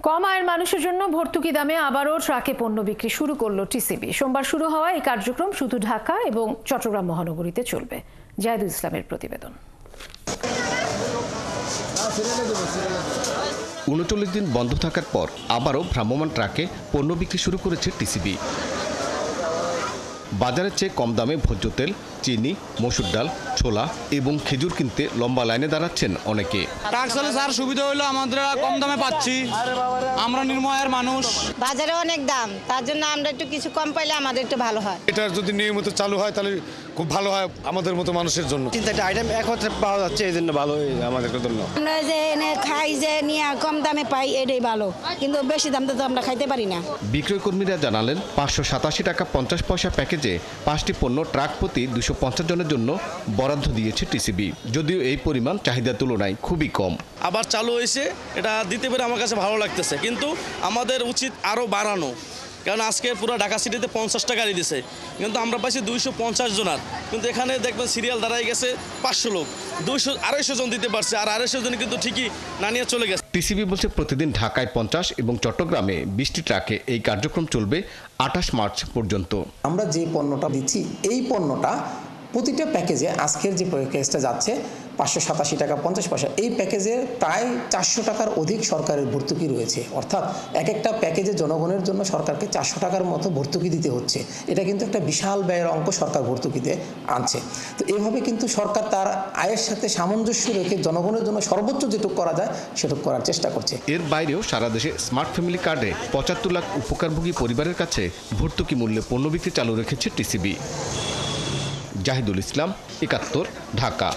কম আয়ের মানুষের জন্য ভর্তুকি দামে আবারও ট্রাকে পণ্য বিক্রি শুরু করলো টিসিবি। সোমবার শুরু হওয়া এই কার্যক্রম শুধু ঢাকা এবং চট্টগ্রাম মহানগরীতে চলবে। জাহিদুল ইসলামের প্রতিবেদন। ৩৯ দিন বন্ধ থাকার পর আবারও ভ্রাম্যমাণ ট্রাকে পণ্য বিক্রি শুরু করেছে টিসিবি। বাজারের চেয়ে কম দামে ভোজ্য তেল, চিনি, মসুর ডাল, ছোলা এবং খেজুর কিনতে লম্বা লাইনে দাঁড়াচ্ছেন অনেকে। ট্রাক চলে স্যার, সুবিধা হইলো আমাদের কম দামে পাচ্ছি, আমরা নিম্ন আয়ের মানুষ। বাজারে অনেক দাম, তার জন্য আমরা একটু কিছু কম পাইলে আমাদের একটু ভালো হয়। এটা যদি নিয়মিত চালু হয় তাহলে খুব ভালো হয় আমাদের মতো মানুষের জন্য। তিনটা আইটেম একত্রে পাওয়া যাচ্ছে, এই জন্য ভালো আমাদের জন্য। আমরা যে এনে খাই যে নিয়ে কম দামে পাই এটাই ভালো, কিন্তু বেশি দাম তো আমরা খাইতে পারি না। বিক্রয় কর্মীরা জানালেন 587 টাকা 50 পয়সা প্যাকেজে 5টি পণ্য ট্রাক প্রতি 250 জনের জন্য বরাদ্দ দিয়েছে টিসিবি। যদিও এই পরিমাণ চাহিদার তুলনায় খুবই কম। আবার চালু হয়েছে, এটা দিতে পেরে আমার কাছে ভালো লাগতেছে, কিন্তু আমাদের উচিত আরও বাড়ানো। কারণ আজকে পুরো ঢাকা সিটিতে 50টা গাড়ি দিছে, কিন্তু আমরা পাইছি 250 জনার, কিন্তু এখানে দেখবেন সিরিয়াল দাঁড়াই গেছে 500 লোক, 200-250 জন দিতে পারছে, আর 250 জন কিন্তু ঠিকই না নিয়ে চলে গেছে। টিসিবি বলছে প্রতিদিন ঢাকায় 50 এবং চট্টগ্রামে 20টি ট্রাকে এই কার্যক্রম চলবে 28 মার্চ পর্যন্ত। আমরা যে পণ্যটা দিচ্ছি এই পণ্যটা প্রতিটা প্যাকেজে, আজকের যে প্যাকেজটা যাচ্ছে 587 টাকা 50 পয়সা, এই প্যাকেজে প্রায় 400 টাকার অধিক সরকারের ভর্তুকি রয়েছে। অর্থাৎ এক একটা প্যাকেজে জনগণের জন্য সরকারকে 400 টাকার মতো ভর্তুকি দিতে হচ্ছে। এটা কিন্তু একটা বিশাল ব্যয়ের অঙ্ক সরকার ভর্তুকিতে আনছে। তো এইভাবে কিন্তু সরকার তার আয়ের সাথে সামঞ্জস্য রেখে জনগণের জন্য সর্বোচ্চ যেটুকু করা যায় সেটুকু করার চেষ্টা করছে। এর বাইরেও সারা দেশে স্মার্ট ফ্যামিলি কার্ডে 75 লাখ উপকারভোগী পরিবারের কাছে ভর্তুকি মূল্যে পণ্য বিক্রি চালু রেখেছে টিসিবি। জাহিদুল ইসলাম, 71, ঢাকা।